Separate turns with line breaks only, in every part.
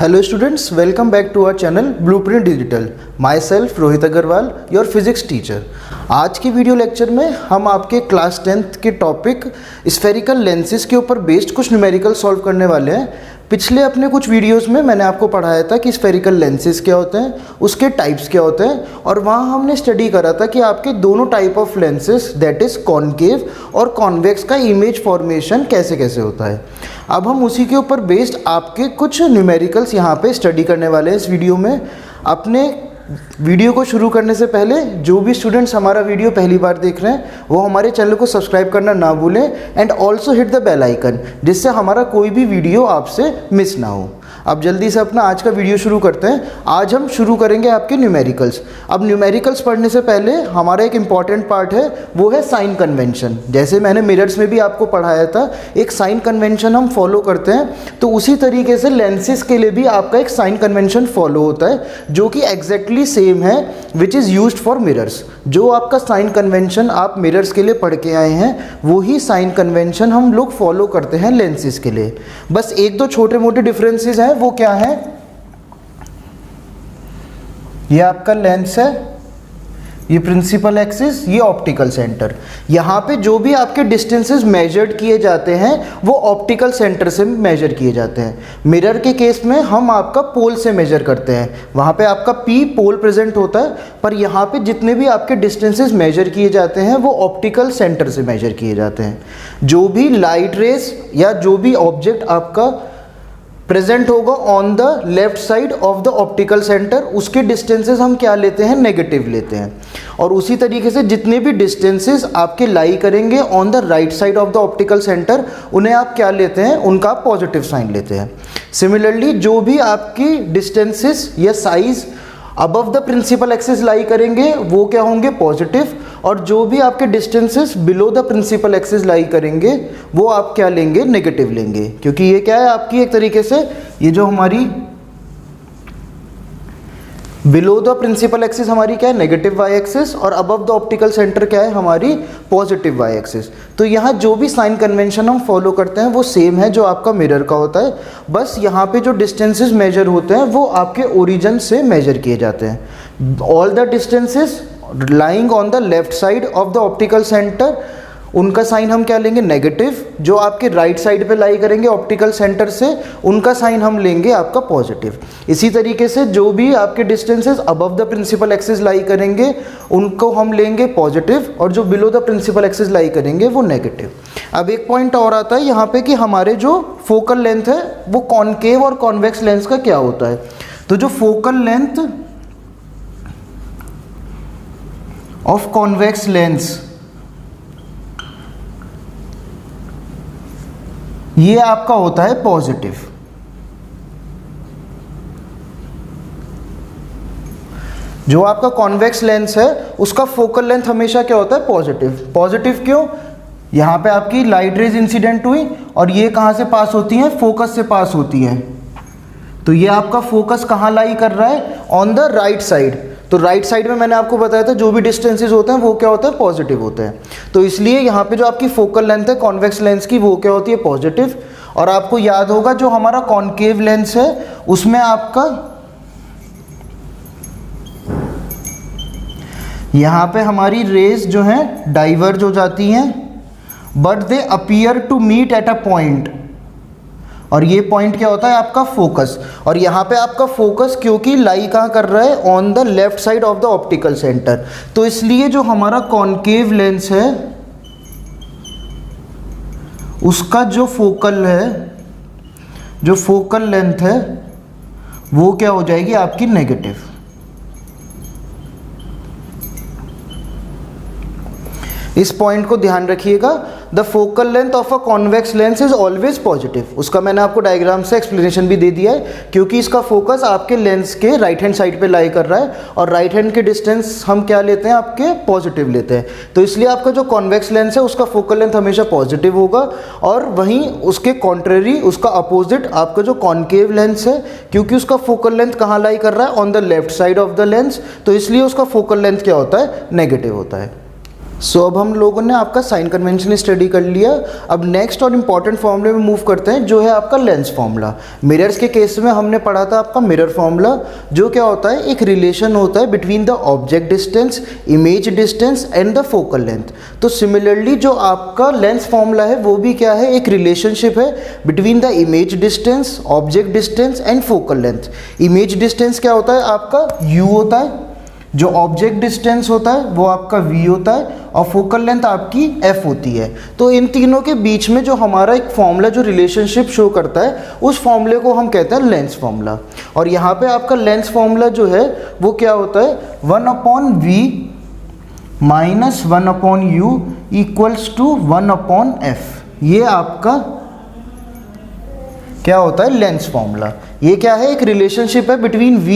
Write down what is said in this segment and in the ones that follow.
Hello students, welcome back to our channel Blueprint Digital. Myself Rohit Agarwal, your physics teacher. आज की video lecture में हम आपके क्लास 10th के टॉपिक स्फेरिकल लेंसेज के ऊपर बेस्ड कुछ न्यूमेरिकल सॉल्व करने वाले हैं। पिछले अपने कुछ वीडियोस में मैंने आपको पढ़ाया था कि स्फेरिकल लेंसेज क्या होते हैं, उसके टाइप्स क्या होते हैं, और वहाँ हमने स्टडी करा था कि आपके दोनों type of lenses that is concave और कॉन्वेक्स का इमेज फॉर्मेशन कैसे कैसे होता है। अब हम उसी के ऊपर बेस्ड आपके कुछ न्यूमेरिकल्स यहाँ पे स्टडी करने वाले हैं इस वीडियो में। अपने वीडियो को शुरू करने से पहले जो भी स्टूडेंट्स हमारा वीडियो पहली बार देख रहे हैं वो हमारे चैनल को सब्सक्राइब करना ना भूलें and also hit the bell icon, जिससे हमारा कोई भी वीडियो आपसे मिस ना हो। अब जल्दी से अपना आज का वीडियो शुरू करते हैं। आज हम शुरू करेंगे आपके न्यूमेरिकल्स। अब न्यूमेरिकल्स पढ़ने से पहले हमारा एक इम्पॉर्टेंट पार्ट है, वो है साइन कन्वेंशन। जैसे मैंने मिरर्स में भी आपको पढ़ाया था, एक साइन कन्वेंशन हम फॉलो करते हैं, तो उसी तरीके से लेंसेज के लिए भी आपका एक साइन कन्वेंशन फॉलो होता है जो कि एग्जैक्टली सेम है which is used for mirrors. जो आपका साइन कन्वेंशन आप मिरर्स के लिए पढ़ के आए हैं वही साइन कन्वेंशन हम लोग फॉलो करते हैं लेंसेज के लिए। बस एक दो छोटे मोटे डिफरेंसेस हैं, वो क्या है, ये आपका लेंस है, ये प्रिंसिपल एक्सिस, ये ऑप्टिकल सेंटर। यहाँ पे जो भी आपके डिस्टेंसेस मेजर्ड किए जाते हैं वो ऑप्टिकल सेंटर से मेजर किए जाते हैं। मिरर के केस में हम आपका पोल से मेजर करते हैं, वहाँ पे आपका पी पोल प्रेजेंट होता है, पर यहाँ पे जितने भी आपके डिस्टेंसेस मेजर किए जाते हैं वो ऑप्टिकल सेंटर से मेजर किए जाते हैं। जो भी लाइट रेस या जो भी ऑब्जेक्ट आपका प्रेजेंट होगा on the left side of the optical centre, उसके डिस्टेंसेस हम क्या लेते हैं, नेगेटिव लेते हैं। और उसी तरीके से जितने भी डिस्टेंसेस आपके लाई करेंगे on the right side of the optical centre, उन्हें आप क्या लेते हैं, उनका पॉजिटिव साइन लेते हैं। सिमिलरली जो भी आपकी डिस्टेंसेस या size above the principal axis lie करेंगे वो क्या होंगे, पॉजिटिव, और जो भी आपके distances below the principal axis lie करेंगे वो आप क्या लेंगे, नेगेटिव लेंगे। क्योंकि ये क्या है आपकी एक तरीके से, ये जो हमारी बिलो द प्रिंसिपल एक्सिस हमारी क्या है, नेगेटिव वाई एक्सिस, और अबव द ऑप्टिकल सेंटर क्या है, हमारी पॉजिटिव वाई एक्सिस। तो यहाँ जो भी साइन कन्वेंशन हम फॉलो करते हैं वो सेम है जो आपका मिरर का होता है। बस यहाँ पे जो डिस्टेंसेस मेजर होते हैं वो आपके ओरिजिन से मेजर किए जाते हैं। All the distances lying on the left side of the optical centre, उनका साइन हम क्या लेंगे, नेगेटिव। जो आपके राइट साइड पे लाई करेंगे ऑप्टिकल सेंटर से, उनका साइन हम लेंगे आपका पॉजिटिव। इसी तरीके से जो भी आपके distances above the principal axis lie करेंगे उनको हम लेंगे पॉजिटिव, और जो below the principal axis lie करेंगे वो नेगेटिव। अब एक पॉइंट और आता है यहाँ पे कि हमारे जो फोकल लेंथ है वो कॉनकेव और कॉन्वेक्स लेंस का क्या होता है। तो जो focal length of convex lens, ये आपका होता है पॉजिटिव। जो आपका कॉन्वेक्स लेंस है उसका फोकल लेंथ हमेशा क्या होता है, पॉजिटिव। पॉजिटिव क्यों, यहां पे आपकी लाइट रेज इंसिडेंट हुई और ये कहां से पास होती हैं, फोकस से पास होती हैं। तो ये आपका फोकस कहां लाई कर रहा है, ऑन द राइट साइड। तो राइट साइड में मैंने आपको बताया था जो भी डिस्टेंसेस होते हैं वो क्या होता है, पॉजिटिव होते हैं। तो इसलिए यहाँ पे जो आपकी फोकल लेंथ है कॉन्वेक्स लेंस की वो क्या होती है, पॉजिटिव। और आपको याद होगा जो हमारा कॉनकेव लेंस है उसमें आपका यहाँ पे हमारी रेज जो है डाइवर्ज हो जाती हैं, but they appear to meet at a point, और ये पॉइंट क्या होता है आपका फोकस। और यहाँ पे आपका फोकस क्योंकि लाई कहाँ कर रहा है, on the left side of the optical centre, तो इसलिए जो हमारा कॉनकेव लेंस है उसका जो फोकल है, जो फोकल लेंथ है वो क्या हो जाएगी आपकी, नेगेटिव। इस पॉइंट को ध्यान रखिएगा। The focal length of a convex lens is always positive. उसका मैंने आपको डायग्राम से एक्सप्लेनेशन भी दे दिया है, क्योंकि इसका फोकस आपके लेंस के राइट हैंड साइड पे लाई कर रहा है, और राइट हैंड के डिस्टेंस हम क्या लेते हैं, आपके पॉजिटिव लेते हैं। तो इसलिए आपका जो कॉन्वेक्स लेंस है उसका फोकल लेंथ हमेशा पॉजिटिव होगा, और वहीं उसके कॉन्ट्रेरी, उसका अपोजिट आपका जो कॉनकेव लेंस है, क्योंकि उसका फोकल लेंथ कहाँ लाई कर रहा है, on the left side of the lens, तो इसलिए उसका फोकल लेंथ क्या होता है, नेगेटिव होता है। सो अब हम लोगों ने आपका साइन कन्वेंशन स्टडी कर लिया। अब नेक्स्ट और इम्पॉर्टेंट फॉर्मूले में मूव करते हैं, जो है आपका लेंस फॉर्मूला। मिरर्स के केस में हमने पढ़ा था आपका मिरर फॉर्मूला, जो क्या होता है, एक रिलेशन होता है between the object distance, image distance and the focal length. तो सिमिलरली जो आपका लेंस फॉर्मूला है वो भी क्या है, एक रिलेशनशिप है between the image distance, object distance and focal length. Image distance क्या होता है आपका u होता है, जो ऑब्जेक्ट डिस्टेंस होता है वो आपका v होता है और फोकल लेंथ आपकी f होती है। तो इन तीनों के बीच में जो हमारा एक फॉर्मूला जो रिलेशनशिप शो करता है, उस फॉर्मूले को हम कहते हैं लेंस फॉर्मूला। और यहाँ पे आपका लेंस फॉर्मूला जो है वो क्या होता है, 1/v minus 1/u equals to 1/f। ये आपका क्या होता है, लेंस फॉर्मूला। ये क्या है, एक रिलेशनशिप है between v,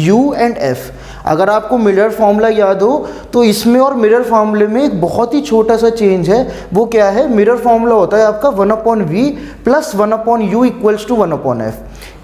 u and f। अगर आपको मिरर फॉर्मूला याद हो तो इसमें और मिरर फॉर्मूले में एक बहुत ही छोटा सा चेंज है। वो क्या है, मिरर फॉर्मूला होता है आपका 1/v plus 1/u equals to 1/f।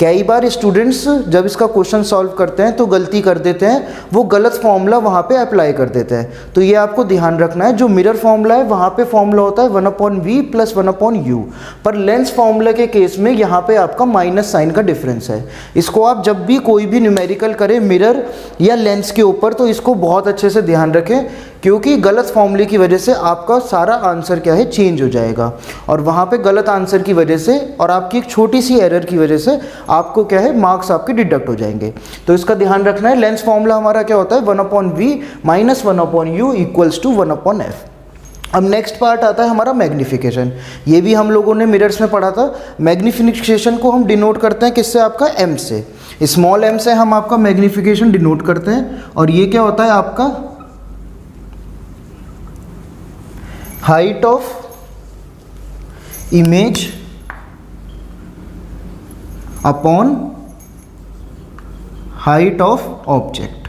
कई बार स्टूडेंट्स जब इसका क्वेश्चन सॉल्व करते हैं तो गलती कर देते हैं, वो गलत फॉर्मूला वहाँ पे अप्लाई कर देते हैं। तो ये आपको ध्यान रखना है, जो मिरर फॉर्मूला है वहाँ पे फॉर्मूला होता है 1/v प्लस 1/u, पर लेंस फॉर्मूला के केस में यहाँ पे आपका माइनस साइन का डिफरेंस है। इसको आप जब भी कोई भी न्यूमेरिकल करें मिरर या लेंस के ऊपर, तो इसको बहुत अच्छे से ध्यान रखें, क्योंकि गलत फॉर्मूले की वजह से आपका सारा आंसर क्या है, चेंज हो जाएगा। और वहाँ पे गलत आंसर की वजह से और आपकी एक छोटी सी एरर की वजह से आपको क्या है, मार्क्स आपके डिडक्ट हो जाएंगे। तो इसका ध्यान रखना है। लेंस फॉर्मूला हमारा क्या होता है, 1/v minus 1/u equals to 1/f। अब नेक्स्ट पार्ट आता है हमारा मैग्निफिकेशन। ये भी हम लोगों ने मिरर्स में पढ़ा था। मैग्निफिकेशन को हम डिनोट करते हैं किससे, आपका m से। स्मॉल m से हम आपका मैग्निफिकेशन डिनोट करते हैं। और ये क्या होता है आपका height of image upon height of object.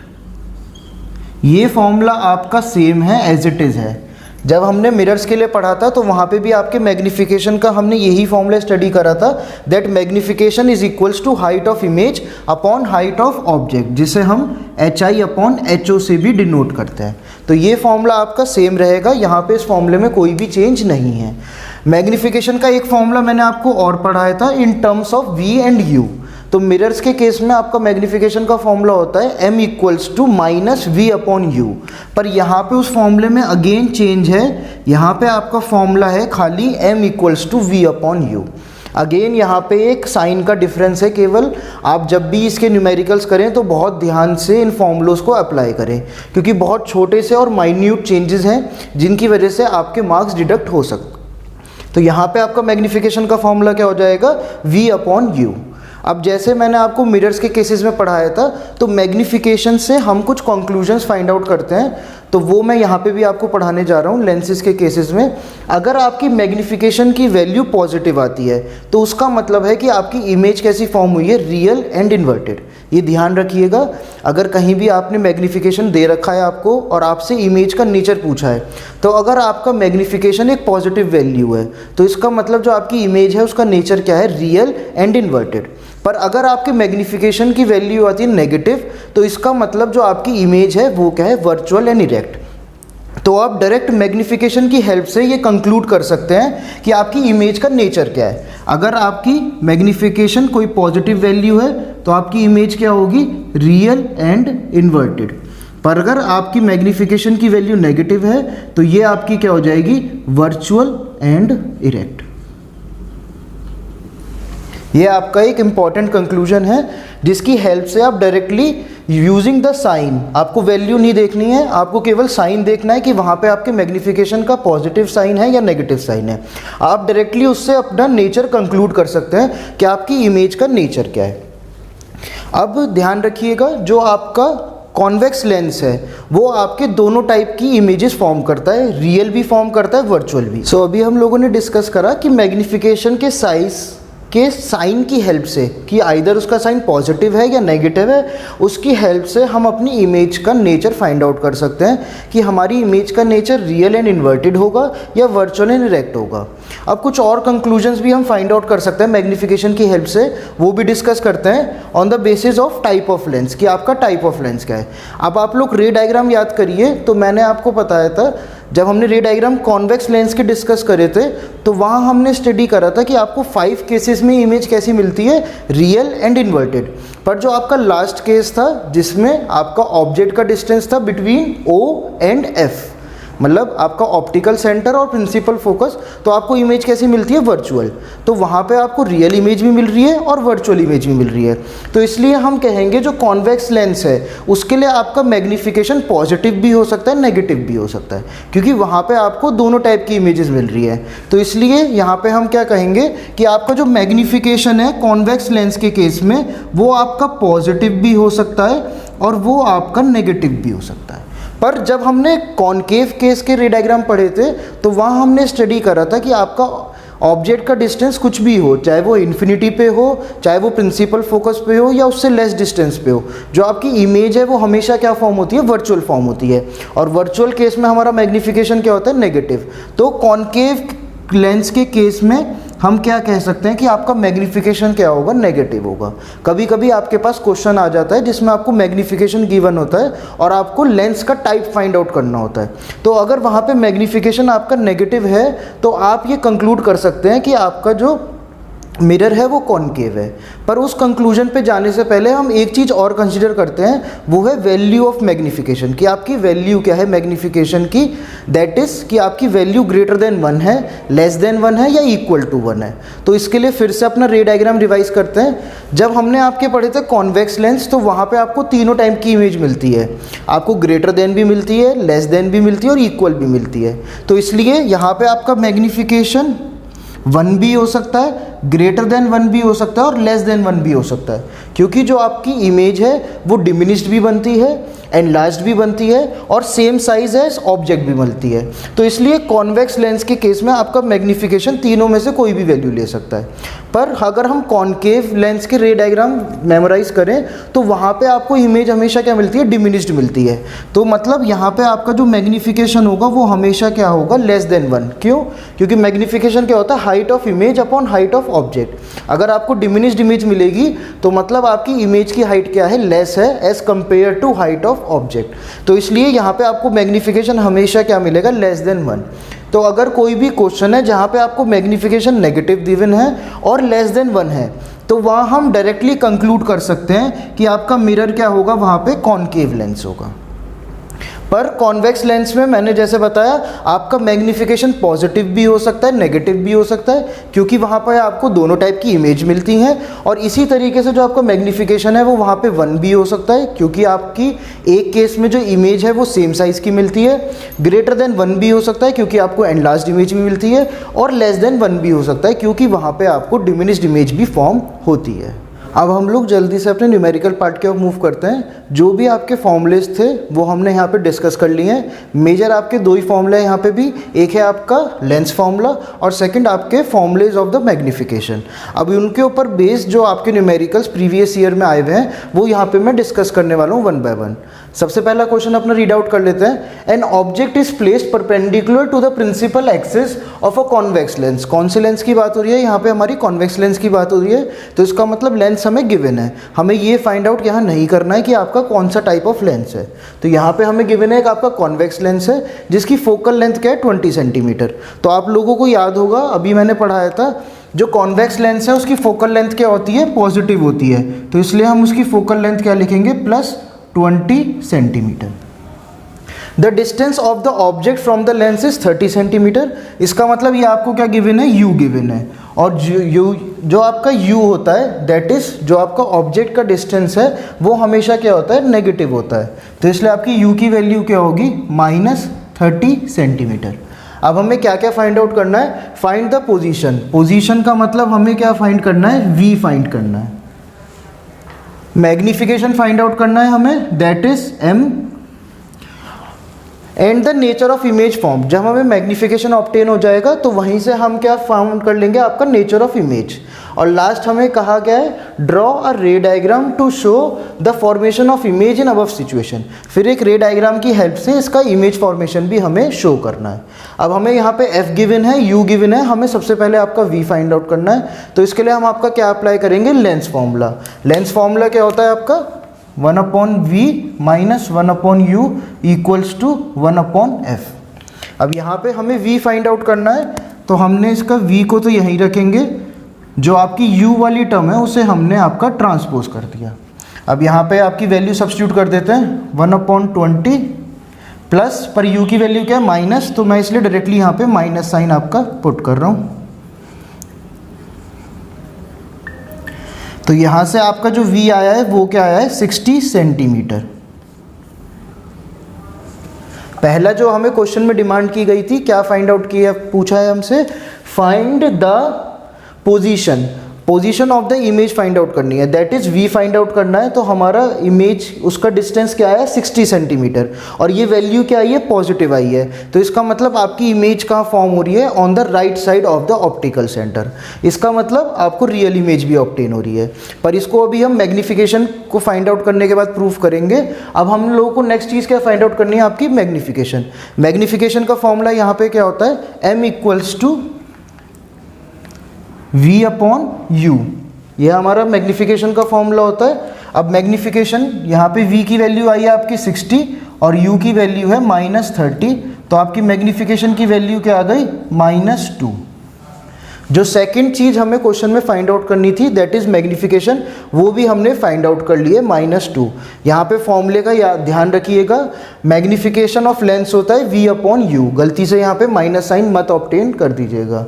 ये फॉर्मूला आपका सेम है, एज इट इज़ है। जब हमने मिरर्स के लिए पढ़ा था तो वहाँ पे भी आपके मैग्निफिकेशन का हमने यही फॉर्मूला स्टडी करा था, that magnification is equals to height of image upon height of object, जिसे हम hi अपॉन ho से भी डिनोट करते हैं। तो ये फॉर्मूला आपका सेम रहेगा, यहाँ पे इस फॉर्मूले में कोई भी चेंज नहीं है। मैग्निफिकेशन का एक फॉर्मूला मैंने आपको और पढ़ाया था in terms of v and u। तो मिरर्स के केस में आपका मैग्निफिकेशन का फॉर्मूला होता है m equals to minus v upon u, पर यहाँ पे उस फॉर्मूले में अगेन चेंज है। यहाँ पे आपका फॉर्मूला है खाली m equals to v upon u। Again यहाँ पे एक साइन का डिफरेंस है केवल। आप जब भी इसके न्यूमेरिकल्स करें तो बहुत ध्यान से इन फॉर्मूलोज को अप्लाई करें, क्योंकि बहुत छोटे से और माइन्यूट चेंजेस हैं जिनकी वजह से आपके मार्क्स डिडक्ट हो सकते। तो यहाँ पे आपका मैग्निफिकेशन का फॉर्मूला क्या हो जाएगा, v अपॉन u। अब जैसे मैंने आपको मिरर्स के केसेस में पढ़ाया था, तो मैग्निफिकेशन से हम कुछ कंक्लूजन्स फाइंड आउट करते हैं, तो वो मैं यहाँ पे भी आपको पढ़ाने जा रहा हूँ लेंसेज के केसेस में। अगर आपकी मैग्निफिकेशन की वैल्यू पॉजिटिव आती है तो उसका मतलब है कि आपकी इमेज कैसी फॉर्म हुई है, रियल एंड इन्वर्टेड। ये ध्यान रखिएगा। अगर कहीं भी आपने मैग्निफिकेशन दे रखा है आपको और आपसे इमेज का नेचर पूछा है, तो अगर आपका मैग्निफिकेशन एक पॉजिटिव वैल्यू है तो इसका मतलब जो आपकी इमेज है उसका नेचर क्या है, रियल एंड इन्वर्टेड। पर अगर आपके मैग्निफिकेशन की वैल्यू आती है नेगेटिव, तो इसका मतलब जो आपकी इमेज है वो क्या है, वर्चुअल एंड इरेक्ट। तो आप डायरेक्ट मैग्निफिकेशन की हेल्प से ये कंक्लूड कर सकते हैं कि आपकी इमेज का नेचर क्या है। अगर आपकी मैग्निफिकेशन कोई पॉजिटिव वैल्यू है तो आपकी इमेज क्या होगी, रियल एंड इन्वर्टेड। पर अगर आपकी मैग्निफिकेशन की वैल्यू नेगेटिव है तो ये आपकी क्या हो जाएगी, वर्चुअल एंड इरेक्ट। ये आपका एक इम्पॉर्टेंट कंक्लूजन है जिसकी हेल्प से आप डायरेक्टली यूजिंग द साइन, आपको वैल्यू नहीं देखनी है, आपको केवल साइन देखना है कि वहाँ पे आपके मैग्निफिकेशन का पॉजिटिव साइन है या नेगेटिव साइन है। आप डायरेक्टली उससे अपना नेचर कंक्लूड कर सकते हैं कि आपकी इमेज का नेचर क्या है। अब ध्यान रखिएगा, जो आपका कॉन्वेक्स लेंस है वो आपके दोनों टाइप की इमेजेस फॉर्म करता है, रियल भी फॉर्म करता है, वर्चुअल भी। सो अभी हम लोगों ने डिस्कस करा कि मैग्निफिकेशन के साइज के साइन की हेल्प से, कि आइदर उसका साइन पॉजिटिव है या नेगेटिव है, उसकी हेल्प से हम अपनी इमेज का नेचर फाइंड आउट कर सकते हैं कि हमारी इमेज का नेचर रियल एंड इन्वर्टेड होगा या वर्चुअल एंड इरेक्ट होगा। अब कुछ और कंक्लूजन्स भी हम फाइंड आउट कर सकते हैं मैग्निफिकेशन की हेल्प से, वो भी डिस्कस करते हैं on the basis of type of lens, कि आपका टाइप ऑफ लेंस क्या है। अब आप लोग रे डायग्राम याद करिए, तो मैंने आपको बताया था जब हमने रे डायग्राम कॉन्वेक्स लेंस के डिस्कस करे थे तो वहाँ हमने स्टडी करा था कि आपको 5 केसेस में इमेज कैसी मिलती है, रियल एंड इन्वर्टेड। पर जो आपका लास्ट केस था जिसमें आपका ऑब्जेक्ट का डिस्टेंस था बिटवीन O एंड F, मतलब आपका ऑप्टिकल सेंटर और प्रिंसिपल फोकस, तो आपको इमेज कैसी मिलती है, वर्चुअल। तो वहाँ पे आपको रियल इमेज भी मिल रही है और वर्चुअल इमेज भी मिल रही है। तो इसलिए हम कहेंगे जो कॉन्वेक्स लेंस है उसके लिए आपका मैग्नीफिकेशन पॉजिटिव भी हो सकता है, नेगेटिव भी हो सकता है, क्योंकि वहाँ पे आपको दोनों टाइप की इमेजेस मिल रही है। तो इसलिए यहाँ पे हम क्या कहेंगे कि आपका जो मैग्नीफिकेशन है कॉन्वेक्स लेंस के केस में वो आपका पॉजिटिव भी हो सकता है और वो आपका नेगेटिव भी हो सकता है। पर जब हमने कॉनकेव केस के रे डायग्राम पढ़े थे तो वहाँ हमने स्टडी करा था कि आपका ऑब्जेक्ट का डिस्टेंस कुछ भी हो, चाहे वो इन्फिनिटी पे हो, चाहे वो प्रिंसिपल फोकस पे हो या उससे लेस डिस्टेंस पे हो, जो आपकी इमेज है वो हमेशा क्या फॉर्म होती है, वर्चुअल फॉर्म होती है। और वर्चुअल केस में हमारा मैग्नीफिकेशन क्या होता है, नेगेटिव। तो कॉनकेव लेंस के केस में हम क्या कह सकते हैं कि आपका मैग्नीफिकेशन क्या होगा, नेगेटिव होगा। कभी कभी आपके पास क्वेश्चन आ जाता है जिसमें आपको मैग्नीफिकेशन गिवन होता है और आपको लेंस का टाइप फाइंड आउट करना होता है। तो अगर वहाँ पे मैग्नीफिकेशन आपका नेगेटिव है तो आप ये कंक्लूड कर सकते हैं कि आपका जो मिरर है वो कॉनकेव है। पर उस कंक्लूजन पे जाने से पहले हम एक चीज़ और कंसिडर करते हैं, वो है वैल्यू ऑफ मैग्नीफिकेशन, कि आपकी वैल्यू क्या है मैग्नीफिकेशन की, दैट इज़ कि आपकी वैल्यू ग्रेटर देन 1 है, लेस देन 1 है या इक्वल टू 1 है। तो इसके लिए फिर से अपना रे डायग्राम रिवाइज करते हैं। जब हमने आपके पढ़े थे कॉन्वेक्स लेंस तो वहाँ पर आपको तीनों टाइप की इमेज मिलती है, आपको ग्रेटर देन भी मिलती है, लेस देन भी मिलती है और इक्वल भी मिलती है। तो इसलिए यहाँ पर आपका मैग्नीफिकेशन 1 भी हो सकता है, ग्रेटर देन 1 भी हो सकता है और लेस देन 1 भी हो सकता है, क्योंकि जो आपकी इमेज है वो डिमिनिश्ड भी बनती है, एनलार्ज्ड भी बनती है और सेम साइज एज ऑब्जेक्ट भी बनती है। तो इसलिए कॉन्वेक्स लेंस के केस में आपका मैग्नीफिकेशन तीनों में से कोई भी वैल्यू ले सकता है। पर अगर हम कॉनकेव लेंस के रे डायग्राम मेमोराइज करें तो वहाँ पे आपको इमेज हमेशा क्या मिलती है, डिमिनिश्ड मिलती है। तो मतलब यहाँ पे आपका जो मैग्नीफिकेशन होगा वो हमेशा क्या होगा, लेस देन 1। क्यों? क्योंकि मैग्नीफिकेशन क्या होता है, height of image upon height of object. अगर आपको डिमिनिश्ड इमेज मिलेगी तो मतलब आपकी इमेज की हाइट क्या है, लेस है as compare to height of object. तो इसलिए यहाँ पे आपको मैग्नीफिकेशन हमेशा क्या मिलेगा, लेस देन 1। तो अगर कोई भी क्वेश्चन है जहाँ पे आपको मैग्नीफिकेशन नेगेटिव गिवन है और लेस देन 1 है तो वहाँ हम डायरेक्टली कंक्लूड कर सकते हैं कि आपका मिरर क्या होगा, वहाँ पे कॉनकेव लेंस होगा। पर कॉन्वेक्स लेंस में मैंने जैसे बताया आपका मैग्नीफिकेशन पॉजिटिव भी हो सकता है, नेगेटिव भी हो सकता है, क्योंकि वहाँ पर आपको दोनों टाइप की इमेज मिलती हैं। और इसी तरीके से जो आपका मैग्नीफिकेशन है वो वहाँ पे 1 भी हो सकता है, क्योंकि आपकी एक केस में जो इमेज है वो सेम साइज़ की मिलती है। ग्रेटर देन 1 भी हो सकता है क्योंकि आपको एनलार्ज्ड इमेज भी मिलती है, और लेस देन 1 भी हो सकता है क्योंकि वहाँ पर आपको डिमिनिश्ड इमेज भी फॉर्म होती है। अब हम लोग जल्दी से अपने न्यूमेरिकल पार्ट की ओर मूव करते हैं। जो भी आपके फॉर्मूलेज थे वो हमने यहाँ पे डिस्कस कर लिए हैं। मेजर आपके 2 ही फॉर्मूले हैं यहाँ पे भी, एक है आपका लेंस फार्मूला और सेकंड आपके फॉर्मूलेज ऑफ द मैग्नीफिकेशन। अब उनके ऊपर बेस्ड जो आपके न्यूमेरिकल्स प्रीवियस ईयर में आए हुए हैं वो यहाँ पे मैं डिस्कस करने वाला हूँ 1 बाय 1। सबसे पहला क्वेश्चन अपना रीड आउट कर लेते हैं। An object is placed perpendicular to the principal axis of a convex lens. कौन से लेंस की बात हो रही है, यहाँ पे हमारी कॉन्वेक्स लेंस की बात हो रही है। तो इसका मतलब लेंस हमें गिवन है, हमें ये फाइंड आउट यहाँ नहीं करना है कि आपका कौन सा टाइप ऑफ लेंस है। तो यहाँ पे हमें गिवन है कि आपका कॉन्वेक्स लेंस है जिसकी फोकल लेंथ क्या है, 20 सेंटीमीटर। तो आप लोगों को याद होगा, अभी मैंने पढ़ाया था, जो कॉन्वेक्स लेंस है उसकी फोकल लेंथ क्या होती है, पॉजिटिव होती है। तो इसलिए हम उसकी फोकल लेंथ क्या लिखेंगे, +20 centimetre. The distance of the object from the lens is 30 centimetre. इसका मतलब ये आपको क्या गिवन है, u गिवन है। और जो आपका u होता है दैट इज जो आपका ऑब्जेक्ट का डिस्टेंस है वो हमेशा क्या होता है, नेगेटिव होता है। तो इसलिए आपकी u की वैल्यू क्या होगी, -30 सेंटीमीटर। अब हमें क्या क्या फाइंड आउट करना है, फाइंड द पोजीशन। पोजीशन का मतलब हमें क्या फाइंड करना है, v फाइंड करना है। मैग्नीफिकेशन फाइंड आउट करना है हमें, that is m। And the nature of image form. जब हमें मैग्नीफिकेशन ऑब्टेन हो जाएगा तो वहीं से हम क्या फाउंड कर लेंगे, आपका नेचर ऑफ इमेज। और लास्ट हमें कहा गया है, draw a ray diagram to show the formation of image in above situation. फिर एक रे डायग्राम की हेल्प से इसका इमेज फॉर्मेशन भी हमें शो करना है। अब हमें यहाँ पे f गिवन है, u गिवन है, हमें सबसे पहले आपका v फाइंड आउट करना है। तो इसके लिए हम आपका क्या अप्लाई करेंगे, लेंस फार्मूला। लेंस फार्मूला क्या होता है आपका, 1/v - 1/u = 1/f। अब यहाँ पे हमें v फाइंड आउट करना है, तो हमने इसका v को तो यहीं रखेंगे, जो आपकी u वाली टर्म है उसे हमने आपका ट्रांसपोज कर दिया। अब यहाँ पे आपकी वैल्यू सब्स्टिट्यूट कर देते हैं, 1/20 प्लस, पर u की वैल्यू क्या है माइनस, तो मैं इसलिए डायरेक्टली यहाँ पे माइनस साइन आपका पुट कर रहा हूँ। तो यहाँ से आपका जो v आया है वो क्या आया है 60 सेंटीमीटर। पहला जो हमें क्वेश्चन में डिमांड की गई थी, क्या फाइंड आउट किया, पूछा है हमसे find the position of the image find out करनी है, that is v find out करना है। तो हमारा इमेज उसका डिस्टेंस क्या है 60 सेंटीमीटर, और ये वैल्यू क्या आई है पॉजिटिव आई है। तो इसका मतलब आपकी इमेज कहाँ फॉर्म हो रही है, on the right side of the optical centre. इसका मतलब आपको रियल इमेज भी ऑब्टेन हो रही है, पर इसको अभी हम मैग्नीफिकेशन को फाइंड आउट करने के बाद प्रूफ करेंगे। अब हम लोगों को नेक्स्ट चीज़ क्या फाइंड आउट करनी है, आपकी मैग्नीफिकेशन। मैग्नीफिकेशन का फॉर्मूला यहाँ पे क्या होता है, m equals to v upon u, यह हमारा मैग्नीफिकेशन का फॉर्मूला होता है। अब मैग्नीफिकेशन यहाँ पे v की वैल्यू आई है आपकी 60 और u की वैल्यू है -30, तो आपकी मैग्नीफिकेशन की वैल्यू क्या आ गई -2। जो सेकंड चीज़ हमें क्वेश्चन में फाइंड आउट करनी थी, दैट इज मैग्नीफिकेशन, वो भी हमने फाइंड आउट कर लिए -2। यहाँ पे फॉर्मूले का ध्यान रखिएगा, मैग्नीफिकेशन ऑफ लेंस होता है v अपॉन u, गलती से यहाँ पे माइनस साइन मत ऑब्टेन कर दीजिएगा।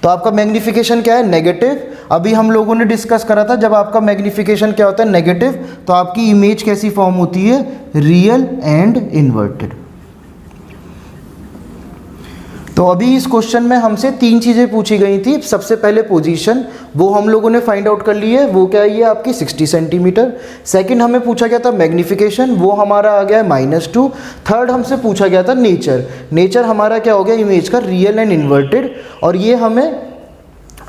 तो आपका मैग्नीफिकेशन क्या है नेगेटिव। अभी हम लोगों ने डिस्कस करा था, जब आपका मैग्नीफिकेशन क्या होता है नेगेटिव, तो आपकी इमेज कैसी फॉर्म होती है, रियल एंड इन्वर्टेड। तो अभी इस क्वेश्चन में हमसे 3 चीज़ें पूछी गई थी। सबसे पहले पोजीशन, वो हम लोगों ने फाइंड आउट कर ली है, वो क्या है ये आपकी 60 सेंटीमीटर। सेकंड हमें पूछा गया था मैग्नीफिकेशन, वो हमारा आ गया है -2। थर्ड हमसे पूछा गया था नेचर हमारा क्या हो गया इमेज का, रियल एंड इन्वर्टेड। और ये हमें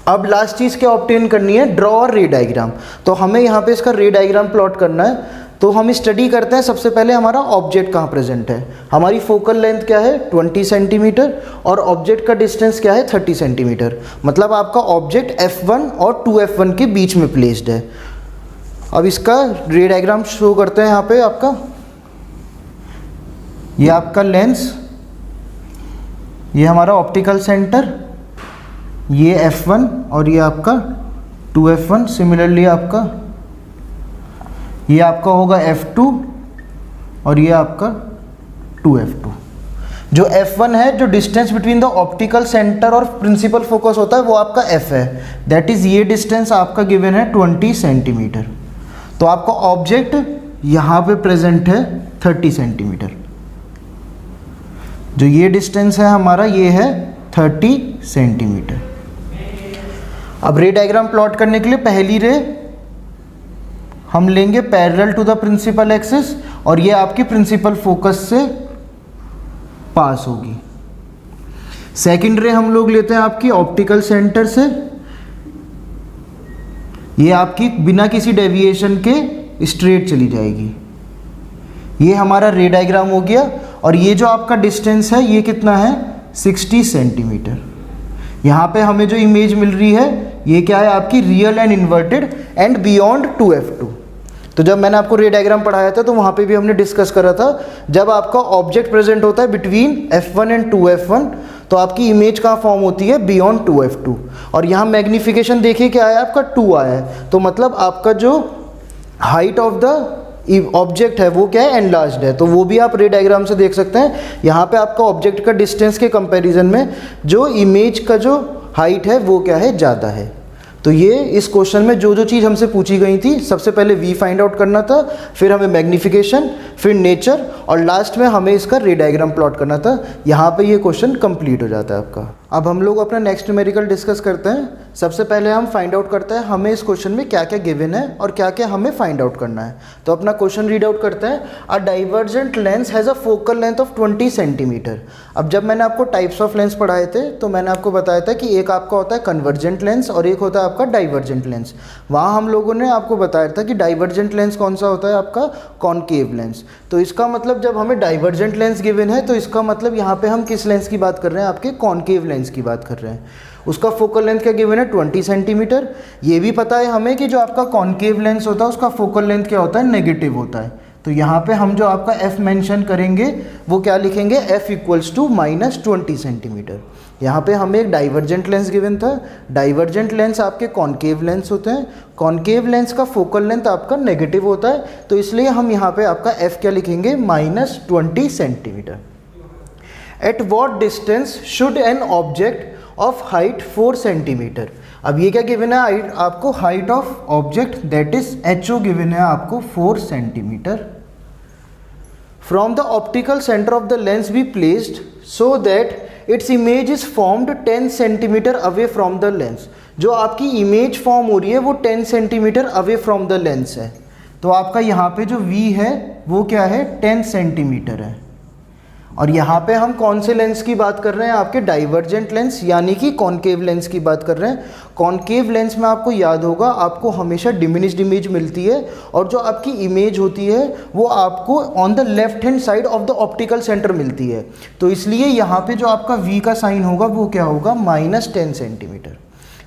अब लास्ट चीज़ क्या ऑब्टेन करनी है, ड्रॉ और रे डायग्राम। तो हमें यहाँ पे इसका रे डायग्राम प्लॉट करना है। तो हम स्टडी करते हैं सबसे पहले हमारा ऑब्जेक्ट कहाँ प्रेजेंट है। हमारी फोकल लेंथ क्या है 20 सेंटीमीटर और ऑब्जेक्ट का डिस्टेंस क्या है 30 सेंटीमीटर। मतलब आपका ऑब्जेक्ट F1 और 2F1 के बीच में प्लेस्ड है। अब इसका रे डायग्राम शो करते हैं यहाँ पे आपका, ये आपका लेंस, ये हमारा ऑप्टिकल सेंटर, ये F1 और ये आपका 2F1। सिमिलरली आपका ये आपका होगा F2 और ये आपका 2F2। जो F1 है, जो distance between the optical centre और प्रिंसिपल फोकस होता है, वो आपका F है, दैट इज ये डिस्टेंस आपका गिवन है 20 सेंटीमीटर। तो आपका ऑब्जेक्ट यहाँ पे प्रेजेंट है 30 सेंटीमीटर। जो ये डिस्टेंस है हमारा, ये है 30 सेंटीमीटर। अब रे डायग्राम प्लॉट करने के लिए पहली रे हम लेंगे parallel to the principal axis, और ये आपकी प्रिंसिपल फोकस से पास होगी। सेकंड रे हम लोग लेते हैं आपकी ऑप्टिकल सेंटर से, ये आपकी बिना किसी डेविएशन के स्ट्रेट चली जाएगी। ये हमारा रे डायग्राम हो गया। और ये जो आपका डिस्टेंस है, ये कितना है 60 सेंटीमीटर। यहाँ पे हमें जो इमेज मिल रही है, ये क्या है आपकी real and inverted and beyond 2F2। तो जब मैंने आपको रे डायग्राम पढ़ाया था, तो वहाँ पे भी हमने डिस्कस करा था, जब आपका ऑब्जेक्ट प्रेजेंट होता है बिटवीन F1 एंड 2F1, तो आपकी इमेज कहाँ फॉर्म होती है, बियॉन्ड 2F2। और यहाँ मैग्नीफिकेशन देखिए क्या है आपका 2 आया है, तो मतलब आपका जो हाइट ऑफ द ऑब्जेक्ट है वो क्या है एनलार्ज्ड है। तो वो भी आप रे डायग्राम से देख सकते हैं। यहाँ पे आपका ऑब्जेक्ट का डिस्टेंस के कंपैरिजन में जो इमेज का जो हाइट है वो क्या है ज़्यादा है। तो ये इस क्वेश्चन में जो जो चीज़ हमसे पूछी गई थी, सबसे पहले v फाइंड आउट करना था, फिर हमें मैग्नीफिकेशन, फिर नेचर, और लास्ट में हमें इसका रे डायग्राम प्लॉट करना था। यहाँ पे ये क्वेश्चन कंप्लीट हो जाता है आपका। अब हम लोग अपना नेक्स्ट न्यूमेरिकल डिस्कस करते हैं। सबसे पहले हम फाइंड आउट करते हैं हमें इस क्वेश्चन में क्या क्या गिवन है और क्या क्या हमें फाइंड आउट करना है। तो अपना क्वेश्चन रीड आउट करते हैं। A divergent lens has a focal length of 20 centimetre. अब जब मैंने आपको टाइप्स ऑफ लेंस पढ़ाए थे, तो मैंने आपको बताया था कि एक आपका होता है कन्वर्जेंट लेंस और एक होता है आपका डाइवर्जेंट लेंस। वहाँ हम लोगों ने आपको बताया था कि डाइवर्जेंट लेंस कौन सा होता है, आपका कॉनकेव लेंस। तो इसका मतलब जब हमें डाइवर्जेंट लेंस गिवन है, तो इसका मतलब यहाँ पे हम किस लेंस की बात कर रहे हैं, आपके कॉनकेव लेंस की बात कर रहे हैं। उसका फोकल लेंथ क्या गिवन है 20 सेंटीमीटर। ये भी पता है हमें कि जो आपका कॉनकेव लेंस होता है उसका फोकल लेंथ क्या होता है, नेगेटिव होता है। तो यहाँ पे हम जो आपका f मेंशन करेंगे वो क्या लिखेंगे, f इक्वल्स टू -20 सेंटीमीटर। यहाँ पे हमें एक डाइवर्जेंट लेंस गिवन था। डाइवर्जेंट लेंस आपके कॉन्केव लेंस होते हैं। कॉन्केव लेंस का फोकल लेंथ आपका नेगेटिव होता है, तो इसलिए हम यहाँ पे आपका f क्या लिखेंगे, -20 centimetre. At what distance should an object of height 4 centimetre. अब ये क्या गिवन है आपको, height of object that is HO given है आपको 4 centimetre. From the optical centre of the lens be placed so that its image is formed 10 centimetre away from the lens. जो आपकी image form हो रही है वो 10 centimetre away from the lens है। तो आपका यहाँ पे जो V है वो क्या है, 10 सेंटीमीटर है। और यहाँ पे हम कौन से लेंस की बात कर रहे हैं, आपके डाइवर्जेंट लेंस यानी कि कॉन्केव लेंस की बात कर रहे हैं। कॉन्केव लेंस में आपको याद होगा आपको हमेशा डिमिनिश्ड इमेज मिलती है, और जो आपकी इमेज होती है वो आपको on the left hand side of the optical centre मिलती है। तो इसलिए यहाँ पे जो आपका V का साइन होगा वो क्या होगा, -10 सेंटीमीटर।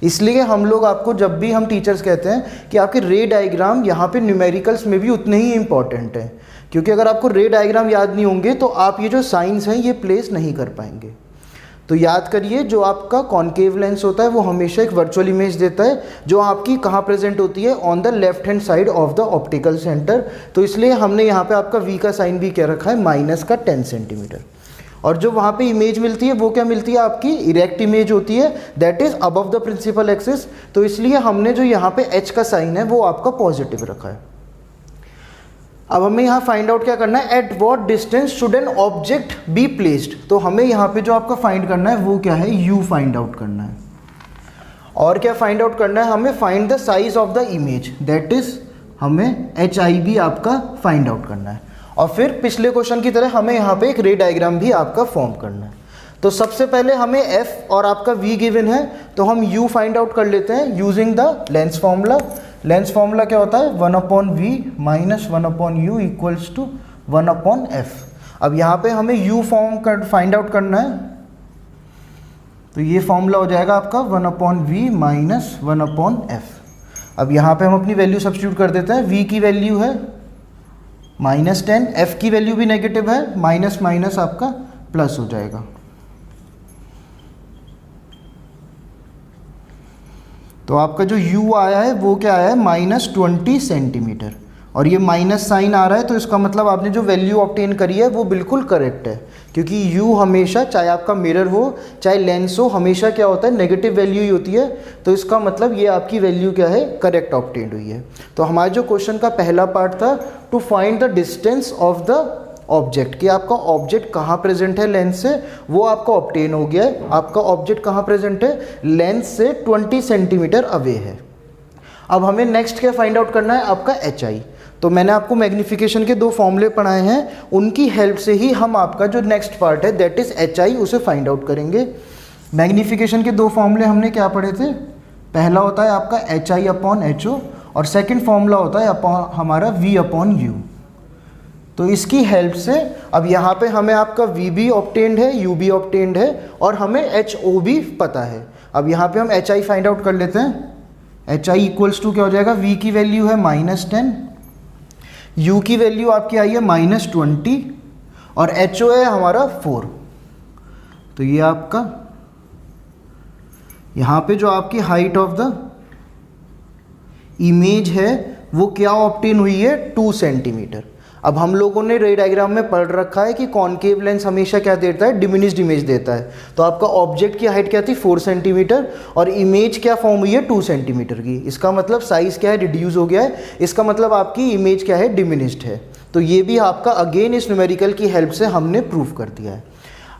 इसलिए हम लोग आपको जब भी हम टीचर्स कहते हैं कि आपके रे डायग्राम यहाँ पे न्यूमेरिकल्स में भी उतने ही इंपॉर्टेंट है, क्योंकि अगर आपको रे डायग्राम याद नहीं होंगे तो आप ये जो साइंस हैं ये प्लेस नहीं कर पाएंगे। तो याद करिए, जो आपका कॉन्केव लेंस होता है वो हमेशा एक वर्चुअल इमेज देता है जो आपकी कहाँ प्रेजेंट होती है, on the left hand side of the optical centre. तो इसलिए हमने यहाँ पे आपका V का साइन भी क्या रखा है, -10 सेंटीमीटर। और जो वहाँ पे इमेज मिलती है वो क्या मिलती है, आपकी इरेक्ट इमेज होती है that is above the principal axis. तो इसलिए हमने जो यहाँ पे H का साइन है वो आपका पॉजिटिव रखा है। अब हमें यहाँ फाइंड आउट क्या करना है, at what distance should an object be placed. तो हमें यहाँ पे जो आपका फाइंड करना है वो क्या है, U फाइंड आउट करना है। और क्या फाइंड आउट करना है, हमें find the size of the image that is हमें HI भी आपका फाइंड आउट करना है। और फिर पिछले क्वेश्चन की तरह हमें यहाँ पे एक रे डायग्राम भी आपका फॉर्म करना है। तो सबसे पहले हमें F और आपका V गिवन है, तो हम U फाइंड आउट कर लेते हैं using the lens formula. Lens formula क्या होता है, 1/V - 1/U equals to 1/F। अब यहाँ पे हमें U फाइंड आउट करना है, तो ये फॉर्मूला हो जाएगा आपका 1/V - 1/F। अब यहाँ पे हम अपनी वैल्यू सब्स्टिट्यूट कर देते हैं। V की वैल्यू है -10, F की वैल्यू भी नेगेटिव है, माइनस माइनस आपका प्लस हो जाएगा। तो आपका जो U आया है वो क्या आया है, -20 सेंटीमीटर। और ये माइनस साइन आ रहा है तो इसका मतलब आपने जो वैल्यू ऑब्टेन करी है वो बिल्कुल करेक्ट है, क्योंकि U हमेशा, चाहे आपका मिरर हो चाहे लेंस हो, हमेशा क्या होता है, नेगेटिव वैल्यू ही होती है। तो इसका मतलब ये आपकी वैल्यू क्या है, करेक्ट ऑब्टेन हुई है। तो हमारा जो क्वेश्चन का पहला पार्ट था to find the distance of the object, कि आपका ऑब्जेक्ट कहाँ प्रेजेंट है लेंस से, वो आपका ऑब्टेन हो गया है। आपका ऑब्जेक्ट कहाँ प्रेजेंट है, लेंस से 20 सेंटीमीटर अवे है। अब हमें नेक्स्ट क्या फाइंड आउट करना है, आपका HI। तो मैंने आपको मैग्नीफिकेशन के 2 फॉर्मूले पढ़ाए हैं, उनकी हेल्प से ही हम आपका जो नेक्स्ट पार्ट है दैट इज HI उसे फाइंड आउट करेंगे। मैग्नीफिकेशन के 2 फॉर्मूले हमने क्या पढ़े थे, पहला होता है आपका HI/HO और सेकेंड फॉर्मूला होता है हमारा V/U। तो इसकी हेल्प से अब यहाँ पे हमें आपका V भी ऑब्टेन्ड है, U भी ऑब्टेन्ड है और हमें HO भी पता है। अब यहाँ पे हम HI फाइंड आउट कर लेते हैं। HI इक्वल्स टू क्या हो जाएगा, V की वैल्यू है -10, U की वैल्यू आपकी आई है -20 और HO है हमारा 4। तो ये आपका यहाँ पे जो आपकी हाइट ऑफ द इमेज है वो क्या ऑब्टेन हुई है, 2 सेंटीमीटर। अब हम लोगों ने रे डायग्राम में पढ़ रखा है कि कॉन्केव लेंस हमेशा क्या देता है, डिमिनिश्ड इमेज देता है। तो आपका ऑब्जेक्ट की हाइट क्या थी, 4 सेंटीमीटर और इमेज क्या फॉर्म हुई है, 2 सेंटीमीटर की। इसका मतलब साइज क्या है, रिड्यूस हो गया है। इसका मतलब आपकी इमेज क्या है, डिमिनिश्ड है। तो ये भी आपका अगेन इस न्यूमेरिकल की हेल्प से हमने प्रूव कर दिया है।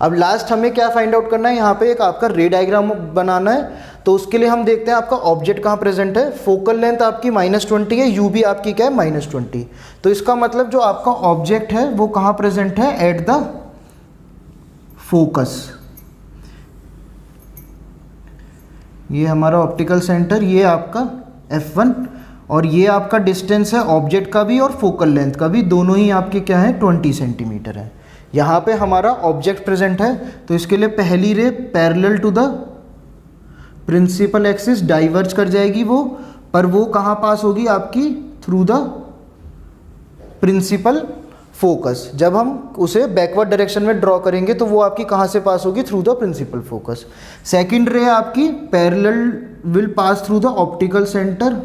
अब लास्ट हमें क्या फाइंड आउट करना है, यहाँ पे एक आपका रे डायग्राम बनाना है। तो उसके लिए हम देखते हैं आपका ऑब्जेक्ट कहाँ प्रेजेंट है। फोकल लेंथ आपकी -20 है, U भी आपकी क्या है, -20। तो इसका मतलब जो आपका ऑब्जेक्ट है वो कहाँ प्रेजेंट है, एट द फोकस। ये हमारा ऑप्टिकल सेंटर, ये आपका F1 और ये आपका डिस्टेंस है ऑब्जेक्ट का भी और फोकल लेंथ का भी, दोनों ही आपके क्या है, 20 सेंटीमीटर है। यहाँ पे हमारा ऑब्जेक्ट प्रेजेंट है, तो इसके लिए पहली ray parallel to the principal axis diverge कर जाएगी वो, पर वो कहाँ पास होगी आपकी, थ्रू द प्रिंसिपल फोकस। जब हम उसे बैकवर्ड डायरेक्शन में ड्रॉ करेंगे तो वो आपकी कहाँ से पास होगी? Through the principal focus. Second ray आपकी parallel will pass through the optical centre.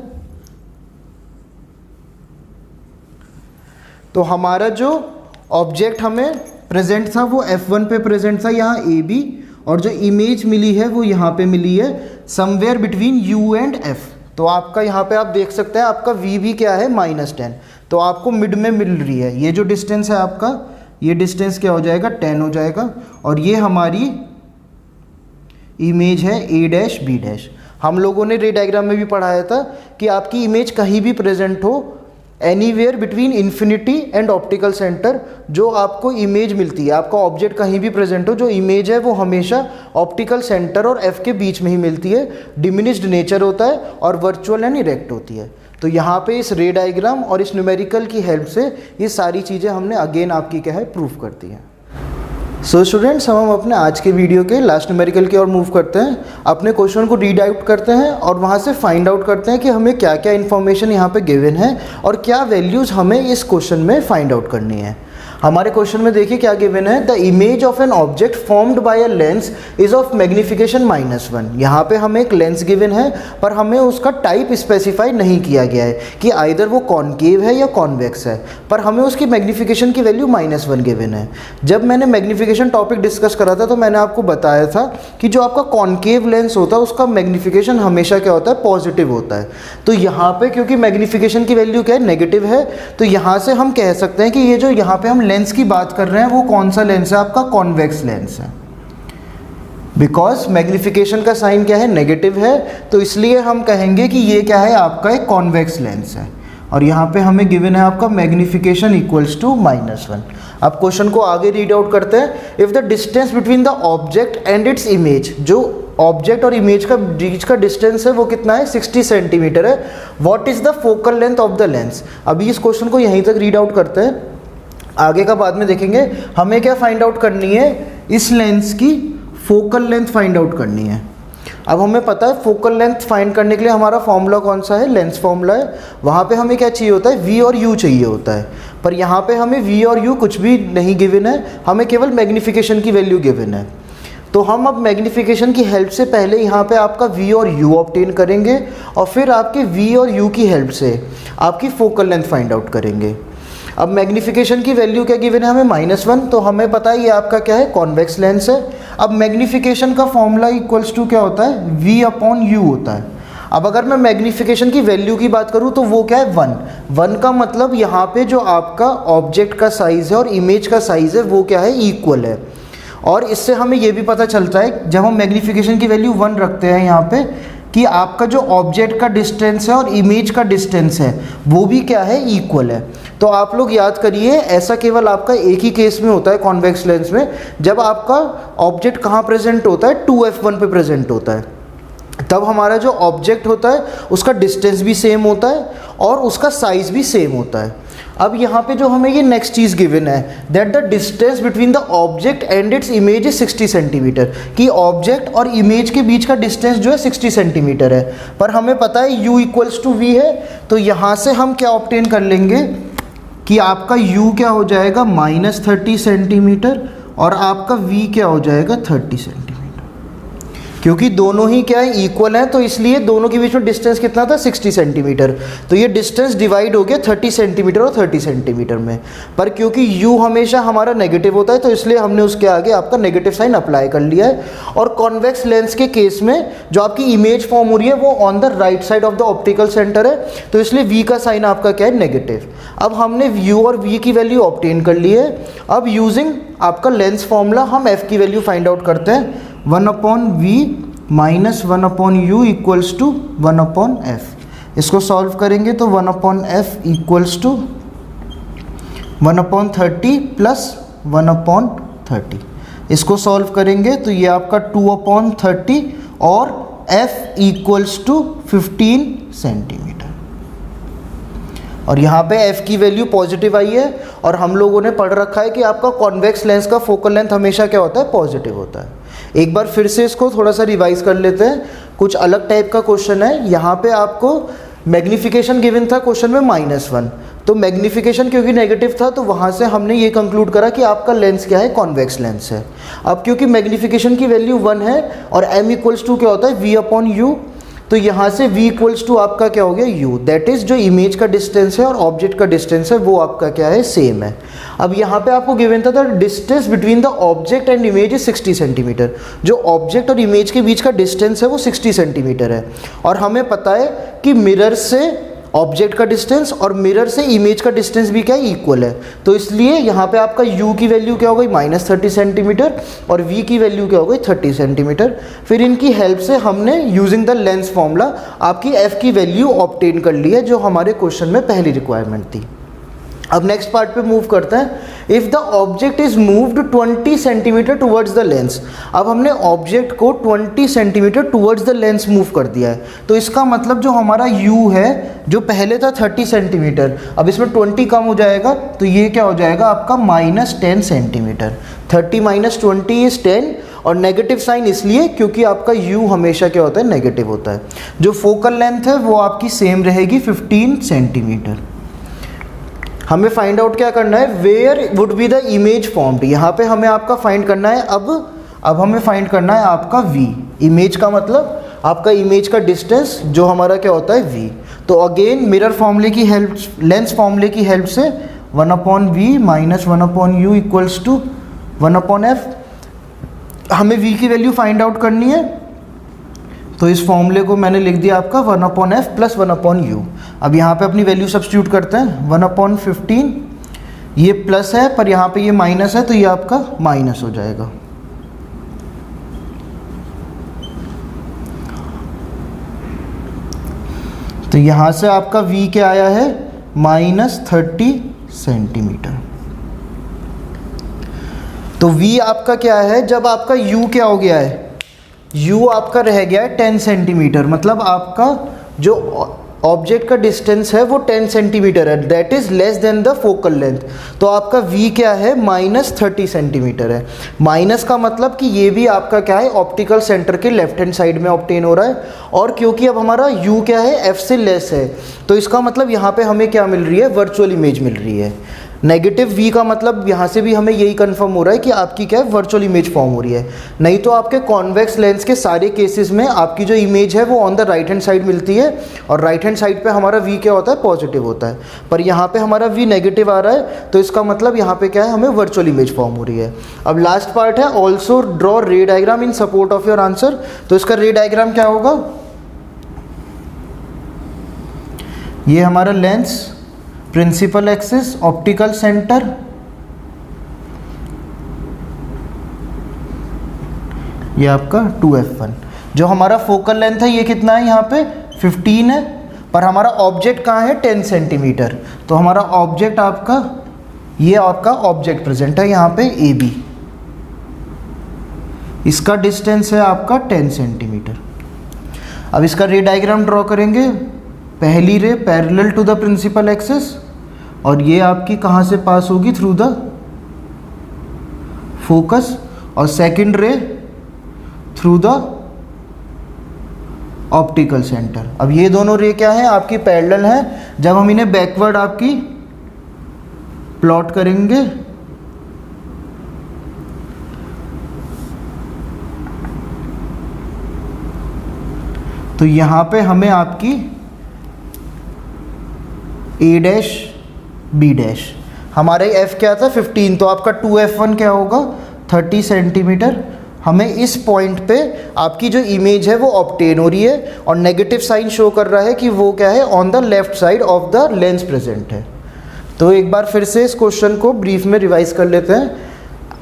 तो हमारा जो ऑब्जेक्ट हमें प्रेजेंट था वो F1 पे प्रेजेंट था, यहाँ AB, और जो इमेज मिली है वो यहाँ पे मिली है somewhere between U and F। तो आपका यहाँ पे आप देख सकते हैं आपका V भी क्या है? -10। तो आपको मिड में मिल रही है। ये जो डिस्टेंस है आपका, ये डिस्टेंस क्या हो जाएगा? 10 हो जाएगा। और ये हमारी इमेज है A', B'। हम लोगों ने रे डायग्राम में भी पढ़ाया था कि आपकी इमेज कहीं भी प्रेजेंट हो, anywhere between infinity and optical centre, जो आपको इमेज मिलती है, आपका ऑब्जेक्ट कहीं भी प्रेजेंट हो, जो इमेज है वो हमेशा ऑप्टिकल सेंटर और F के बीच में ही मिलती है। डिमिनिश्ड नेचर होता है और वर्चुअल एंड इरेक्ट होती है। तो यहाँ पे इस रे डायग्राम और इस न्यूमेरिकल की हेल्प से ये सारी चीज़ें हमने अगेन आपकी क्या है? प्रूव कर दी हैं। सो स्टूडेंट्स, हम अपने आज के वीडियो के लास्ट न्यूमेरिकल की ओर मूव करते हैं। अपने क्वेश्चन को रीड आउट करते हैं और वहाँ से फाइंड आउट करते हैं कि हमें क्या क्या इन्फॉर्मेशन यहाँ पे गिवन है और क्या वैल्यूज़ हमें इस क्वेश्चन में फाइंड आउट करनी है। हमारे क्वेश्चन में देखिए क्या गिवन है? The image of an object formed by a lens is of magnification -1। यहाँ पे हमें एक लेंस गिवन है पर हमें उसका टाइप स्पेसिफाई नहीं किया गया है कि आइदर वो कॉनकेव है या कॉन्वेक्स है, पर हमें उसकी मैग्निफिकेशन की वैल्यू -1 गिवन है। जब मैंने मैग्निफिकेशन टॉपिक डिस्कस करा था तो मैंने आपको बताया था कि जो आपका कॉनकेव लेंस होता है उसका मैग्निफिकेशन हमेशा क्या होता है? पॉजिटिव होता है। तो यहाँ पे क्योंकि मैग्निफिकेशन की वैल्यू क्या है? नेगेटिव है, तो यहाँ से हम कह सकते हैं कि ये जो यहाँ पे हम लेंस की बात कर रहे हैं वो कौन सा लेंस है? आपका कॉन्वेक्स लेंस है। बिकॉज मैग्निफिकेशन का साइन क्या है? नेगेटिव है, तो इसलिए हम कहेंगे कि ये क्या है? आपका एक कॉन्वेक्स लेंस है। और यहाँ पे हमें गिवन है आपका मैग्निफिकेशन इक्वल्स टू -1। अब क्वेश्चन को आगे रीड आउट करते हैं। If the distance between the object and its image, जो ऑब्जेक्ट और इमेज का बीच का डिस्टेंस है वो कितना है? 60 सेंटीमीटर है। What is the focal length of the lens? अभी इस क्वेश्चन को यहीं तक रीड आउट करते हैं, आगे का बाद में देखेंगे। हमें क्या फाइंड आउट करनी है? इस लेंस की फोकल लेंथ फाइंड आउट करनी है। अब हमें पता है फोकल लेंथ फाइंड करने के लिए हमारा फॉर्मूला कौन सा है? लेंस फॉर्मूला है। वहाँ पे हमें क्या चाहिए होता है? V और U चाहिए होता है, पर यहाँ पे हमें V और U कुछ भी नहीं गिवन है, हमें केवल मैग्निफिकेशन की वैल्यू गिवन है। तो हम अब मैग्निफिकेशन की हेल्प से पहले यहाँ पे आपका V और U ऑब्टेन करेंगे और फिर आपके V और U की हेल्प से आपकी फोकल लेंथ फाइंड आउट करेंगे। अब मैग्निफिकेशन की वैल्यू क्या गिवन है? हमें -1, तो हमें पता है ये आपका क्या है? कॉन्वेक्स लेंस है। अब मैग्निफिकेशन का फॉर्मूला इक्वल्स टू क्या होता है? V/U होता है। अब अगर मैं मैग्निफिकेशन की वैल्यू की बात करूँ तो वो क्या है? 1 का मतलब यहाँ पे जो आपका ऑब्जेक्ट का साइज़ है और इमेज का साइज़ है वो क्या है? इक्वल है। और इससे हमें ये भी पता चलता है जब हम मैग्निफिकेशन की वैल्यू 1 रखते हैं यहाँ पे कि आपका जो ऑब्जेक्ट का डिस्टेंस है और इमेज का डिस्टेंस है वो भी क्या है? इक्वल है। तो आप लोग याद करिए, ऐसा केवल आपका एक ही केस में होता है कॉन्वेक्स लेंस में, जब आपका ऑब्जेक्ट कहाँ प्रेजेंट होता है? 2f1 पे प्रेजेंट होता है। तब हमारा जो ऑब्जेक्ट होता है उसका डिस्टेंस भी सेम होता है और उसका साइज़ भी सेम होता है। अब यहाँ पे जो हमें ये नेक्स्ट चीज़ गिवन है that the distance between the object and it's image is 60 centimetre, कि ऑब्जेक्ट और इमेज के बीच का डिस्टेंस जो है 60 सेंटीमीटर है, पर हमें पता है U इक्वल्स टू V है। तो यहाँ से हम क्या ऑब्टेन कर लेंगे कि आपका U क्या हो जाएगा? -30 सेंटीमीटर और आपका V क्या हो जाएगा? 30 सेंटीमीटर। क्योंकि दोनों ही क्या है? इक्वल हैं, तो इसलिए दोनों के बीच में डिस्टेंस कितना था? 60 सेंटीमीटर। तो ये डिस्टेंस डिवाइड हो गया 30 सेंटीमीटर और 30 सेंटीमीटर में। पर क्योंकि U हमेशा हमारा नेगेटिव होता है तो इसलिए हमने उसके आगे आपका नेगेटिव साइन अप्लाई कर लिया है। और कॉन्वेक्स लेंस के केस में जो आपकी इमेज फॉर्म हो रही है वो on the right side of the optical centre है, तो इसलिए V का साइन आपका क्या है? नेगेटिव। अब हमने U और V की वैल्यू ऑब्टेन कर ली है। अब यूजिंग आपका लेंस फॉर्मूला हम F की वैल्यू फाइंड आउट करते हैं। 1/V - 1/U equals to 1/F। इसको सॉल्व करेंगे तो 1/F इक्वल्स टू 1/30 प्लस 1/30। इसको सॉल्व करेंगे तो ये आपका 2/30 और F इक्वल्स टू 15 सेंटीमीटर। और यहाँ पे F की वैल्यू पॉजिटिव आई है और हम लोगों ने पढ़ रखा है कि आपका कॉन्वेक्स लेंस का फोकल लेंथ हमेशा क्या होता है? पॉजिटिव होता है। एक बार फिर से इसको थोड़ा सा रिवाइज कर लेते हैं। कुछ अलग टाइप का क्वेश्चन है। यहाँ पे आपको मैग्नीफिकेशन गिवन था क्वेश्चन में -1, तो मैग्नीफिकेशन क्योंकि नेगेटिव था तो वहाँ से हमने ये कंक्लूड करा कि आपका लेंस क्या है, कॉन्वेक्स लेंस है। अब क्योंकि मैग्नीफिकेशन की वैल्यू 1 है और m इक्वल्स टू क्या होता है, v/u, तो यहाँ से v इक्वल्स टू आपका क्या हो गया, u, दैट इज़ जो इमेज का डिस्टेंस है और ऑब्जेक्ट का डिस्टेंस है वो आपका क्या है, सेम है। अब यहाँ पे आपको गिवन था distance between the object and image is 60 centimetre. जो ऑब्जेक्ट और इमेज के बीच का डिस्टेंस है वो 60 सेंटीमीटर है, और हमें पता है कि मिरर से ऑब्जेक्ट का डिस्टेंस और मिरर से इमेज का डिस्टेंस भी क्या है, इक्वल है। तो इसलिए यहाँ पे आपका u की वैल्यू क्या हो गई, -30 सेंटीमीटर, और v की वैल्यू क्या हो गई, 30 सेंटीमीटर। फिर इनकी हेल्प से हमने यूजिंग द लेंस फॉर्मूला आपकी f की वैल्यू ऑब्टेन कर ली है, जो हमारे क्वेश्चन में पहली रिक्वायरमेंट थी। अब नेक्स्ट पार्ट पे मूव करते हैं। If the object is moved 20 centimetre towards the lens. अब हमने ऑब्जेक्ट को 20 centimetre towards the lens move कर दिया है, तो इसका मतलब जो हमारा u है, जो पहले था 30 सेंटीमीटर, अब इसमें 20 कम हो जाएगा, तो ये क्या हो जाएगा आपका -10 सेंटीमीटर। 30 - 20 इज 10, और नेगेटिव साइन इसलिए क्योंकि आपका u हमेशा क्या होता है, नेगेटिव होता है। जो फोकल लेंथ है वो आपकी सेम रहेगी 15 सेंटीमीटर। हमें फाइंड आउट क्या करना है, where would be the image formed. यहाँ पे हमें आपका फाइंड करना है, अब हमें फाइंड करना है आपका v। इमेज का मतलब आपका इमेज का डिस्टेंस जो हमारा क्या होता है, v। तो अगेन मिरर फॉर्मूले की हेल्प, लेंस फॉर्मूले की हेल्प से 1/v - 1/u equals to 1/f। हमें v की वैल्यू फाइंड आउट करनी है, तो इस फॉर्मूले को मैंने लिख दिया आपका 1/f + 1/u। अब यहाँ पे अपनी वैल्यू सब्स्टिट्यूट करते हैं, 1/15, ये प्लस है पर यहाँ पे ये माइनस है, तो ये आपका माइनस हो जाएगा। तो यहाँ से आपका v क्या आया है, -30 सेंटीमीटर। तो v आपका क्या है, जब आपका u क्या हो गया है, u आपका रह गया है 10 सेंटीमीटर, मतलब आपका जो ऑब्जेक्ट का डिस्टेंस है वो 10 सेंटीमीटर है, that is less than the focal length. तो आपका v क्या है, -30 सेंटीमीटर है। माइनस का मतलब कि ये भी आपका क्या है, ऑप्टिकल सेंटर के लेफ्ट हैंड साइड में ऑब्टेन हो रहा है, और क्योंकि अब हमारा u क्या है, f से लेस है, तो इसका मतलब यहाँ पे हमें क्या मिल रही है, वर्चुअल इमेज मिल रही है। नेगेटिव v का मतलब यहाँ से भी हमें यही कंफर्म हो रहा है कि आपकी क्या है, वर्चुअल इमेज फॉर्म हो रही है। नहीं तो आपके कॉन्वेक्स लेंस के सारे केसेस में आपकी जो इमेज है वो on the right hand side मिलती है, और राइट हैंड साइड पे हमारा v क्या होता है, पॉजिटिव होता है। पर यहाँ पे हमारा v नेगेटिव आ रहा है, तो इसका मतलब यहाँ पे क्या है, हमें वर्चुअल इमेज फॉर्म हो रही है। अब लास्ट पार्ट है, also draw ray diagram in support of your answer. तो इसका रे डायग्राम क्या होगा, ये हमारा lens, principal axis, optical centre, ये आपका 2f1। जो हमारा फोकल लेंथ है ये कितना है, यहाँ पे 15 है, पर हमारा ऑब्जेक्ट कहाँ है, 10 सेंटीमीटर। तो हमारा ऑब्जेक्ट आपका, ये आपका ऑब्जेक्ट प्रेजेंट है यहाँ पे AB, इसका डिस्टेंस है आपका 10 सेंटीमीटर। अब इसका रे डायग्राम ड्रॉ करेंगे। पहली ray parallel to the principal axis, और ये आपकी कहाँ से पास होगी, थ्रू द फोकस, और second ray through the optical centre. अब ये दोनों रे क्या है, आपकी पैरेलल है। जब हम इन्हें बैकवर्ड आपकी प्लॉट करेंगे, तो यहाँ पे हमें आपकी A' B', हमारा f क्या था, 15, तो आपका 2f1 क्या होगा, 30 सेंटीमीटर। हमें इस पॉइंट पे आपकी जो इमेज है वो ऑब्टेन हो रही है, और नेगेटिव साइन शो कर रहा है कि वो क्या है, on the left side of the lens present है। तो एक बार फिर से इस क्वेश्चन को ब्रीफ में रिवाइज कर लेते हैं।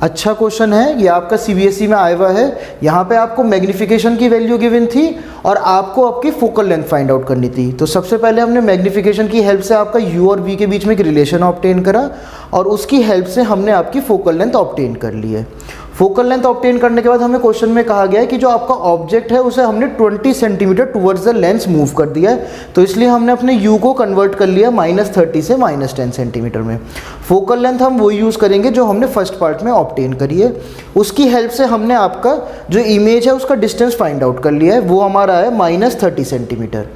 अच्छा क्वेश्चन है, ये आपका CBSE में आया हुआ है। यहाँ पे आपको मैग्नीफिकेशन की वैल्यू गिवन थी और आपको आपकी फोकल लेंथ फाइंड आउट करनी थी। तो सबसे पहले हमने मैग्नीफिकेशन की हेल्प से आपका u और v के बीच में एक रिलेशन ऑब्टेन करा, और उसकी हेल्प से हमने आपकी फोकल लेंथ ऑब्टेन कर ली है। फोकल लेंथ ऑब्टेन करने के बाद हमें क्वेश्चन में कहा गया है कि जो आपका ऑब्जेक्ट है उसे हमने 20 centimetre towards the lens move कर दिया है, तो इसलिए हमने अपने u को कन्वर्ट कर लिया -30 से -10 सेंटीमीटर में। फोकल लेंथ हम वो यूज़ करेंगे जो हमने फर्स्ट पार्ट में ऑब्टेन करी है, उसकी हेल्प से हमने आपका जो इमेज है उसका डिस्टेंस फाइंड आउट कर लिया है, वो हमारा है -30 सेंटीमीटर।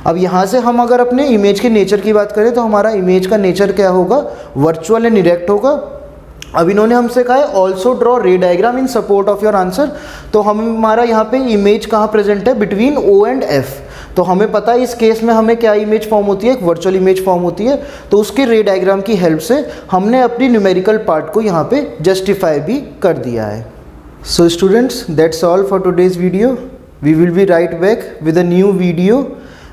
अब यहाँ से हम अगर अपने इमेज के नेचर की बात करें तो हमारा इमेज का नेचर क्या होगा, वर्चुअल एंड इरेक्ट होगा। अब इन्होंने हमसे कहा है also draw ray diagram in support of your answer. तो हमारा यहाँ पे इमेज कहाँ प्रेजेंट है, बिटवीन O एंड F। तो हमें पता है इस केस में हमें क्या इमेज फॉर्म होती है, एक वर्चुअल इमेज फॉर्म होती है। तो उसके रे डायग्राम की हेल्प से हमने अपनी न्यूमेरिकल पार्ट को यहाँ पे जस्टिफाई भी कर दिया है। So students, that's all for today's video. We will be right back with a new video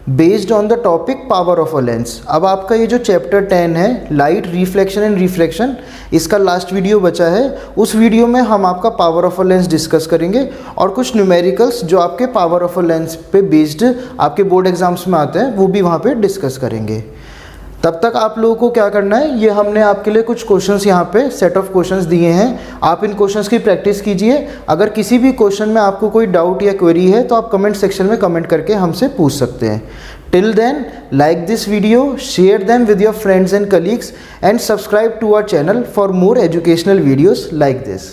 based on the topic power of a lens. अब आपका ये जो चैप्टर 10 है, लाइट रिफ्लेक्शन एंड रिफ्रैक्शन, इसका लास्ट वीडियो बचा है। उस video में हम आपका power of a lens discuss करेंगे और कुछ न्यूमेरिकल्स जो आपके पावर ऑफ अ लेंस पे बेस्ड आपके बोर्ड एग्जाम्स में आते हैं वो भी वहाँ पे डिस्कस करेंगे। तब तक आप लोगों को क्या करना है, ये हमने आपके लिए कुछ क्वेश्चंस यहाँ पे सेट ऑफ क्वेश्चंस दिए हैं, आप इन क्वेश्चंस की प्रैक्टिस कीजिए। अगर किसी भी क्वेश्चन में आपको कोई डाउट या क्वेरी है तो आप कमेंट सेक्शन में कमेंट करके हमसे पूछ सकते हैं। Till then, like this video, share them with your friends and colleagues and subscribe to our channel for more educational videos like this.